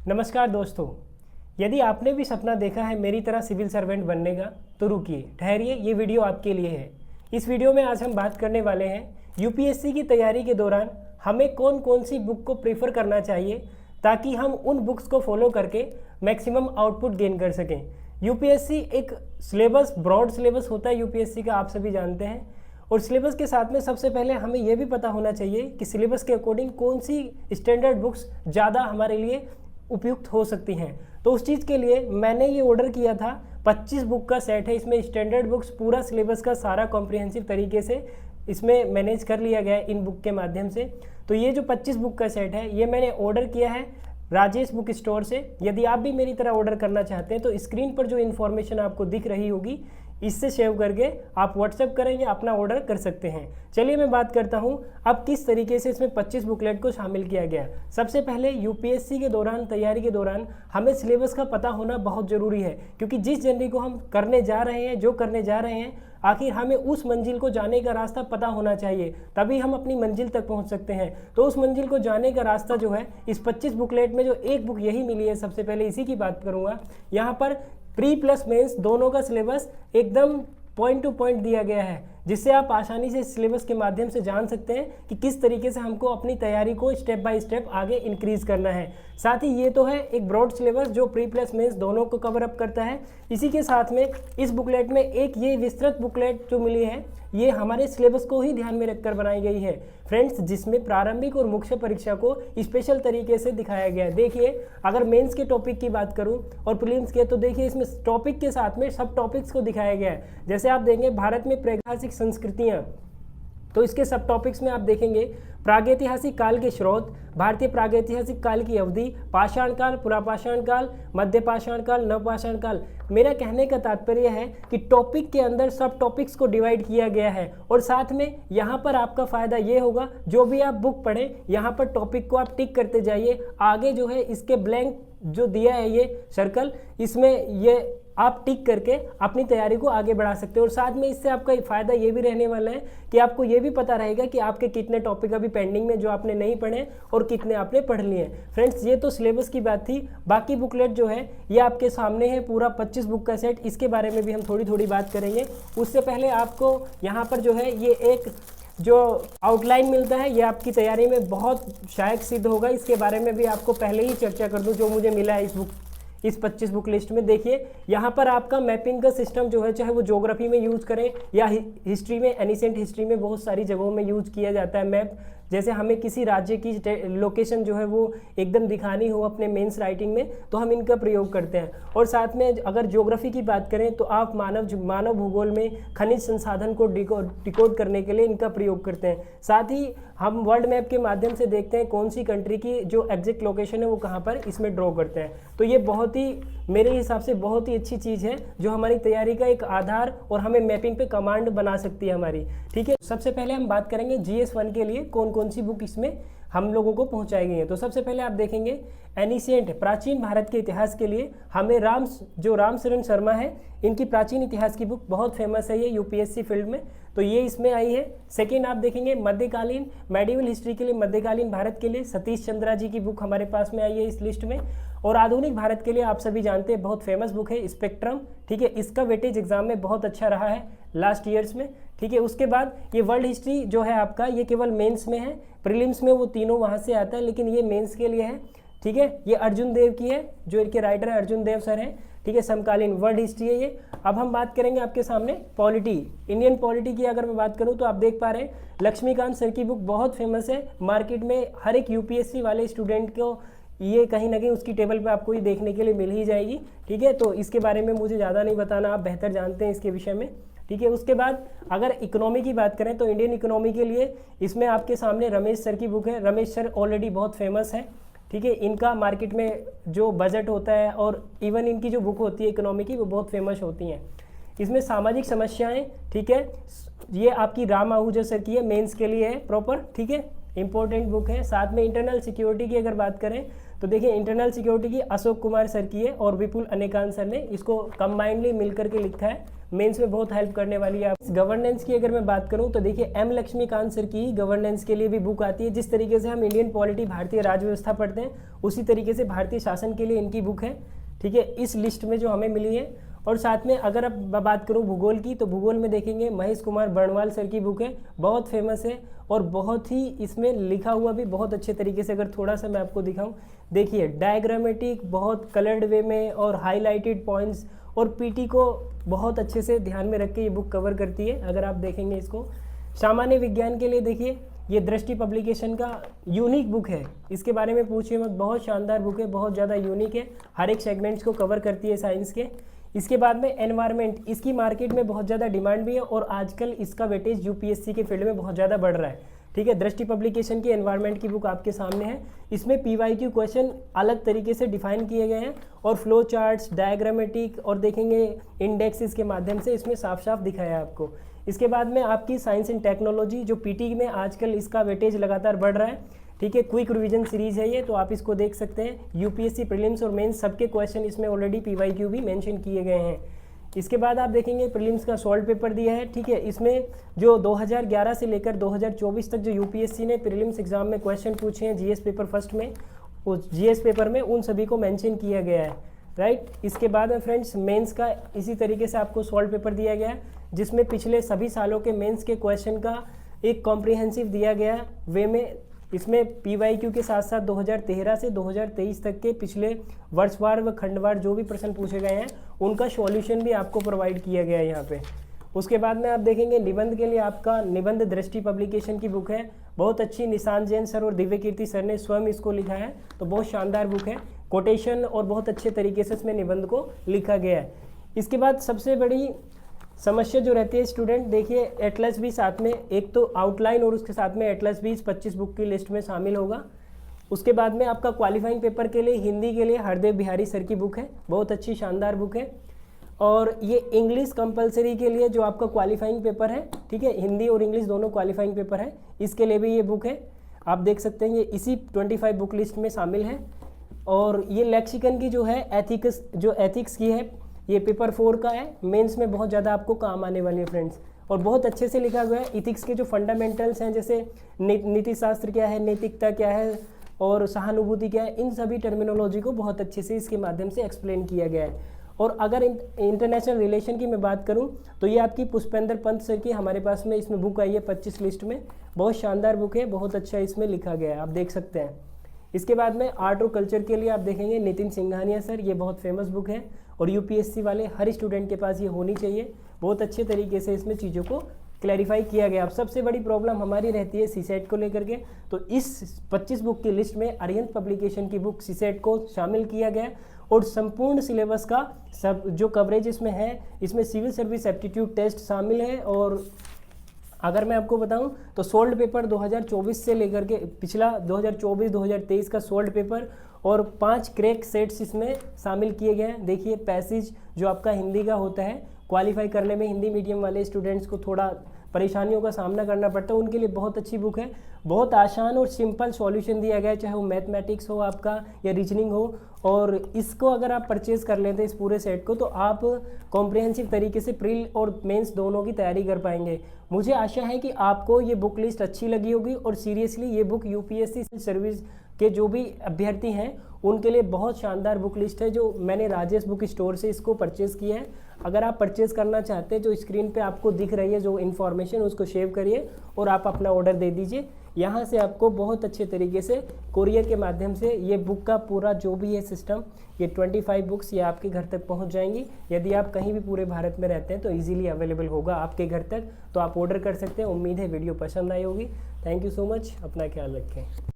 नमस्कार दोस्तों। यदि आपने भी सपना देखा है मेरी तरह सिविल सर्वेंट बनने का, तो रुकिए, ठहरिए, ये वीडियो आपके लिए है। इस वीडियो में आज हम बात करने वाले हैं यूपीएससी की तैयारी के दौरान हमें कौन कौन सी बुक को प्रेफर करना चाहिए ताकि हम उन बुक्स को फॉलो करके मैक्सिमम आउटपुट गेन कर सकें। यूपीएससी एक सिलेबस, ब्रॉड सिलेबस होता है यूपीएससी का, आप सभी जानते हैं। और सिलेबस के साथ में सबसे पहले हमें यह भी पता होना चाहिए कि सिलेबस के अकॉर्डिंग कौन सी स्टैंडर्ड बुक्स ज़्यादा हमारे लिए उपयुक्त हो सकती हैं। तो उस चीज़ के लिए मैंने ये ऑर्डर किया था। 25 बुक का सेट है, इसमें स्टैंडर्ड बुक्स पूरा सिलेबस का सारा कॉम्प्रिहेंसिव तरीके से इसमें मैनेज कर लिया गया है इन बुक के माध्यम से। तो ये जो 25 बुक का सेट है ये मैंने ऑर्डर किया है राजेश बुक स्टोर से। यदि आप भी मेरी तरह ऑर्डर करना चाहते हैं तो स्क्रीन पर जो इन्फॉर्मेशन आपको दिख रही होगी इससे सेव करके आप व्हाट्सएप करें या अपना ऑर्डर कर सकते हैं। चलिए मैं बात करता हूं अब किस तरीके से इसमें 25 बुकलेट को शामिल किया गया। सबसे पहले यूपीएससी के दौरान, तैयारी के दौरान हमें सिलेबस का पता होना बहुत ज़रूरी है, क्योंकि जिस जर्नी को हम करने जा रहे हैं, जो करने जा रहे हैं, आखिर हमें उस मंजिल को जाने का रास्ता पता होना चाहिए, तभी हम अपनी मंजिल तक पहुंच सकते हैं। तो उस मंजिल को जाने का रास्ता जो है इस 25 बुकलेट में जो एक बुक यही मिली है, सबसे पहले इसी की बात करूंगा। यहाँ पर प्री प्लस मेंस दोनों का सिलेबस एकदम पॉइंट टू पॉइंट दिया गया है, जिससे आप आसानी से सिलेबस के माध्यम से जान सकते हैं कि किस तरीके से हमको अपनी तैयारी को स्टेप बाय स्टेप आगे इंक्रीज करना है। साथ ही ये तो है एक ब्रॉड सिलेबस जो प्री प्लस मेंस दोनों को कवर अप करता है। इसी के साथ में इस बुकलेट में एक ये विस्तृत बुकलेट जो मिली है ये हमारे सिलेबस को ही ध्यान में रखकर बनाई गई है फ्रेंड्स, जिसमें प्रारंभिक और मुख्य परीक्षा को स्पेशल तरीके से दिखाया गया है। देखिए, अगर मेंस के टॉपिक की बात करूं और प्रीलिम्स के, तो देखिए इसमें टॉपिक के साथ में सब टॉपिक्स को दिखाया गया है। जैसे आप देखेंगे भारत में प्रागैतिहासिक संस्कृतियां, तो इसके सब टॉपिक्स में आप देखेंगे प्रागैतिहासिक काल के स्रोत, भारतीय प्रागैतिहासिक काल की अवधि, पाषाण काल, पुरापाषाण काल, मध्य पाषाण काल, नवपाषाण काल। मेरा कहने का तात्पर्य है कि टॉपिक के अंदर सब टॉपिक्स को डिवाइड किया गया है। और साथ में यहाँ पर आपका फ़ायदा ये होगा, जो भी आप बुक पढ़ें यहाँ पर टॉपिक को आप टिक करते जाइए। आगे जो है इसके ब्लैंक जो दिया है ये सर्कल, इसमें ये आप टिक करके अपनी तैयारी को आगे बढ़ा सकते हो। और साथ में इससे आपका फ़ायदा ये भी रहने वाला है कि आपको ये भी पता रहेगा कि आपके कितने टॉपिक अभी पेंडिंग में जो आपने नहीं पढ़े और कितने आपने पढ़ लिए हैं। फ्रेंड्स, ये तो सिलेबस की बात थी। बाकी बुकलेट जो है ये आपके सामने है, पूरा 25 बुक का सेट। इसके बारे में भी हम थोड़ी थोड़ी बात करेंगे। उससे पहले आपको यहाँ पर जो है ये एक जो आउटलाइन मिलता है ये आपकी तैयारी में बहुत सहायक सिद्ध होगा। इसके बारे में भी आपको पहले ही चर्चा कर दूं जो मुझे मिला है इस 25 बुक लिस्ट में। देखिए यहाँ पर आपका मैपिंग का सिस्टम जो है, चाहे वो ज्योग्राफी में यूज़ करें या हिस्ट्री में, एनिसेंट हिस्ट्री में बहुत सारी जगहों में यूज़ किया जाता है मैप। जैसे हमें किसी राज्य की लोकेशन जो है वो एकदम दिखानी हो अपने मेंस राइटिंग में, तो हम इनका प्रयोग करते हैं। और साथ में अगर ज्योग्राफी की बात करें तो आप मानव भूगोल में खनिज संसाधन को डिकोड करने के लिए इनका प्रयोग करते हैं। साथ ही हम वर्ल्ड मैप के माध्यम से देखते हैं कौन सी कंट्री की जो एग्जैक्ट लोकेशन है वो कहाँ पर, इसमें ड्रॉ करते हैं। तो ये बहुत ही, मेरे हिसाब से बहुत ही अच्छी चीज़ है जो हमारी तैयारी का एक आधार और हमें मैपिंग पे कमांड बना सकती है हमारी। ठीक है, सबसे पहले हम बात करेंगे GS1 के लिए कौन कौन सी बुक इसमें हम लोगों को पहुंचाई गई है। तो सबसे पहले आप देखेंगे एनिशिएंट, प्राचीन भारत के इतिहास के लिए हमें राम शरण शर्मा है, इनकी प्राचीन इतिहास की बुक बहुत फेमस है ये यूपीएससी फील्ड में, तो ये इसमें आई है। सेकेंड आप देखेंगे मध्यकालीन, मेडिवल हिस्ट्री के लिए, मध्यकालीन भारत के लिए सतीश चंद्रा जी की बुक हमारे पास में आई है इस लिस्ट में। और आधुनिक भारत के लिए आप सभी जानते हैं बहुत फेमस बुक है स्पेक्ट्रम। ठीक है, इसका वेटेज एग्जाम में बहुत अच्छा रहा है लास्ट ईयर्स में। ठीक है, उसके बाद ये वर्ल्ड हिस्ट्री जो है आपका, ये केवल मेंस में है, प्रीलिम्स में वो तीनों वहाँ से आता है, लेकिन ये मेंस के लिए है। ठीक है, ये अर्जुन देव की है, जो इनके राइटर है अर्जुन देव सर हैं। ठीक है, समकालीन वर्ल्ड हिस्ट्री है ये। अब हम बात करेंगे आपके सामने पॉलिटी, इंडियन पॉलिटी की अगर मैं बात करूं तो आप देख पा रहे हैं लक्ष्मीकांत सर की बुक बहुत फेमस है मार्केट में। हर एक यूपीएससी वाले स्टूडेंट को ये कहीं ना कहीं उसकी टेबल पे आपको ये देखने के लिए मिल ही जाएगी। ठीक है, तो इसके बारे में मुझे ज़्यादा नहीं बताना, आप बेहतर जानते हैं इसके विषय में। ठीक है, उसके बाद अगर इकोनॉमी की बात करें तो इंडियन इकोनॉमी के लिए इसमें आपके सामने रमेश सर की बुक है। रमेश सर ऑलरेडी बहुत फेमस है। ठीक है, इनका मार्केट में जो बजट होता है और इवन इनकी जो बुक होती है इकोनॉमी की वो बहुत फेमस होती हैं। इसमें सामाजिक समस्याएं, ठीक है, ये आपकी राम आहूजा सर की है, मेंस के लिए है प्रॉपर। ठीक है, इंपॉर्टेंट बुक है। साथ में इंटरनल सिक्योरिटी की अगर बात करें तो देखिए इंटरनल सिक्योरिटी की अशोक कुमार सर की है और विपुल अनेकांत सर ने इसको कंबाइंडली मिलकर के लिखा है। मेंस में बहुत हेल्प करने वाली है। गवर्नेंस की अगर मैं बात करूं तो देखिए एम लक्ष्मीकांत सर की गवर्नेंस के लिए भी बुक आती है। जिस तरीके से हम इंडियन पॉलिटी भारतीय राज्य व्यवस्था पढ़ते हैं उसी तरीके से भारतीय शासन के लिए इनकी बुक है, ठीक है, इस लिस्ट में जो हमें मिली है। और साथ में अगर अब बात करूं भूगोल की तो भूगोल में देखेंगे महेश कुमार बर्णवाल सर की बुक है, बहुत फेमस है और बहुत ही इसमें लिखा हुआ भी बहुत अच्छे तरीके से। अगर थोड़ा सा मैं आपको दिखाऊं, देखिए डायग्रामेटिक बहुत कलर्ड वे में और हाईलाइटेड पॉइंट्स और पीटी को बहुत अच्छे से ध्यान में रख के ये बुक कवर करती है। अगर आप देखेंगे इसको सामान्य विज्ञान के लिए देखिए ये दृष्टि पब्लिकेशन का यूनिक बुक है, इसके बारे में पूछिए मत, बहुत शानदार बुक है, बहुत ज़्यादा यूनिक है, हर एक सेगमेंट्स को कवर करती है साइंस के। इसके बाद में एनवायरनमेंट, इसकी मार्केट में बहुत ज़्यादा डिमांड भी है और आजकल इसका वेटेज यूपीएससी के फील्ड में बहुत ज़्यादा बढ़ रहा है, ठीक है। दृष्टि पब्लिकेशन की एनवायरनमेंट की बुक आपके सामने है। इसमें पीवाईक्यू क्वेश्चन अलग तरीके से डिफाइन किए गए हैं और फ्लो चार्ट्स, डायग्रामेटिक और देखेंगे इंडेक्सेस के माध्यम से इसमें साफ साफ दिखाया है आपको। इसके बाद में आपकी साइंस एंड टेक्नोलॉजी जो पीटी में आजकल इसका वेटेज लगातार बढ़ रहा है, ठीक है, क्विक रिवीजन सीरीज है ये, तो आप इसको देख सकते हैं। यूपीएससी प्रीलिम्स और मेंस सबके क्वेश्चन इसमें ऑलरेडी पीवाईक्यू भी मेंशन किए गए हैं। इसके बाद आप देखेंगे प्रीलिम्स का सॉल्व पेपर दिया है, ठीक है। इसमें जो 2011 से लेकर 2024 तक जो यूपीएससी ने प्रीलिम्स एग्जाम में क्वेश्चन पूछे हैं जीएस पेपर फर्स्ट में, उस जीएस पेपर में उन सभी को मेंशन किया गया है, राइट। इसके बाद में फ्रेंड्स मेंस का इसी तरीके से आपको सॉल्व पेपर दिया गया है जिसमें पिछले सभी सालों के मेंस के क्वेश्चन का एक कॉम्प्रिहेंसिव दिया गया वे में। इसमें पीवाईक्यू के साथ साथ 2013 से 2023 तक के पिछले वर्षवार व खंडवार जो भी प्रश्न पूछे गए हैं उनका सॉल्यूशन भी आपको प्रोवाइड किया गया है यहाँ पे। उसके बाद में आप देखेंगे निबंध के लिए आपका निबंध दृष्टि पब्लिकेशन की बुक है, बहुत अच्छी, निशांत जैन सर और दिव्य कीर्ति सर ने स्वयं इसको लिखा है, तो बहुत शानदार बुक है। कोटेशन और बहुत अच्छे तरीके से इसमें निबंध को लिखा गया है। इसके बाद सबसे बड़ी समस्या जो रहती है स्टूडेंट, देखिए एटलस भी साथ में, एक तो आउटलाइन और उसके साथ में एटलस भी इस 25 बुक की लिस्ट में शामिल होगा। उसके बाद में आपका क्वालिफाइंग पेपर के लिए हिंदी के लिए हरदेव बिहारी सर की बुक है, बहुत अच्छी शानदार बुक है। और ये इंग्लिश कंपलसरी के लिए जो आपका क्वालिफाइंग पेपर है, ठीक है, हिंदी और इंग्लिश दोनों क्वालिफाइंग पेपर है, इसके लिए भी ये बुक है, आप देख सकते हैं ये इसी 25 बुक लिस्ट में शामिल है। और ये लेक्सिकन की जो है एथिक्स की है, ये पेपर 4 का है, मेंस में बहुत ज़्यादा आपको काम आने वाली है फ्रेंड्स, और बहुत अच्छे से लिखा गया है। इथिक्स के जो फंडामेंटल्स हैं जैसे नीति शास्त्र क्या है, नैतिकता क्या है और सहानुभूति क्या है, इन सभी टर्मिनोलॉजी को बहुत अच्छे से इसके माध्यम से एक्सप्लेन किया गया है। और अगर इंटरनेशनल रिलेशन की मैं बात करूं तो ये आपकी पुष्पेंद्र पंत सर की हमारे पास में इसमें बुक आई है 25 लिस्ट में, बहुत शानदार बुक है, बहुत अच्छा इसमें लिखा गया है, आप देख सकते हैं। इसके बाद में आर्ट और कल्चर के लिए आप देखेंगे नितिन सिंघानिया सर, ये बहुत फेमस बुक है और यूपीएससी वाले हर स्टूडेंट के पास ये होनी चाहिए, बहुत अच्छे तरीके से इसमें चीज़ों को क्लैरिफाई किया गया। अब सबसे बड़ी प्रॉब्लम हमारी रहती है सीसेट को लेकर के, तो इस 25 बुक की लिस्ट में अरिहंत पब्लिकेशन की बुक सीसेट को शामिल किया गया और संपूर्ण सिलेबस का सब जो कवरेज इसमें है, इसमें सिविल सर्विस एप्टीट्यूड टेस्ट शामिल है। और अगर मैं आपको बताऊं तो सोल्ड पेपर 2024 से लेकर के पिछला 2024-2023 का सोल्ड पेपर और 5 क्रैक सेट्स इसमें शामिल किए गए हैं। देखिए पैसेज जो आपका हिंदी का होता है, क्वालिफाई करने में हिंदी मीडियम वाले स्टूडेंट्स को थोड़ा परेशानियों का सामना करना पड़ता है, उनके लिए बहुत अच्छी बुक है, बहुत आसान और सिंपल सॉल्यूशन दिया गया है, चाहे वो मैथमेटिक्स हो आपका या रीजनिंग हो। और इसको अगर आप परचेज कर लेते हैं इस पूरे सेट को, तो आप कॉम्प्रिहेंसिव तरीके से प्रील और मेंस दोनों की तैयारी कर पाएंगे। मुझे आशा है कि आपको ये बुक लिस्ट अच्छी लगी होगी और सीरियसली ये बुक यूपीएससी सर्विस के जो भी अभ्यर्थी हैं उनके लिए बहुत शानदार बुक लिस्ट है, जो मैंने राजेश बुक स्टोर से इसको परचेज़ किया है। अगर आप परचेज़ करना चाहते हैं, जो स्क्रीन पे आपको दिख रही है जो इन्फॉर्मेशन, उसको सेव करिए और आप अपना ऑर्डर दे दीजिए। यहाँ से आपको बहुत अच्छे तरीके से कोरियर के माध्यम से ये बुक का पूरा जो भी है सिस्टम, ये 25 बुक्स ये आपके घर तक पहुँच जाएंगी। यदि आप कहीं भी पूरे भारत में रहते हैं तो ईजिली अवेलेबल होगा आपके घर तक, तो आप ऑर्डर कर सकते हैं। उम्मीद है वीडियो पसंद आई होगी। थैंक यू सो मच, अपना ख्याल रखें।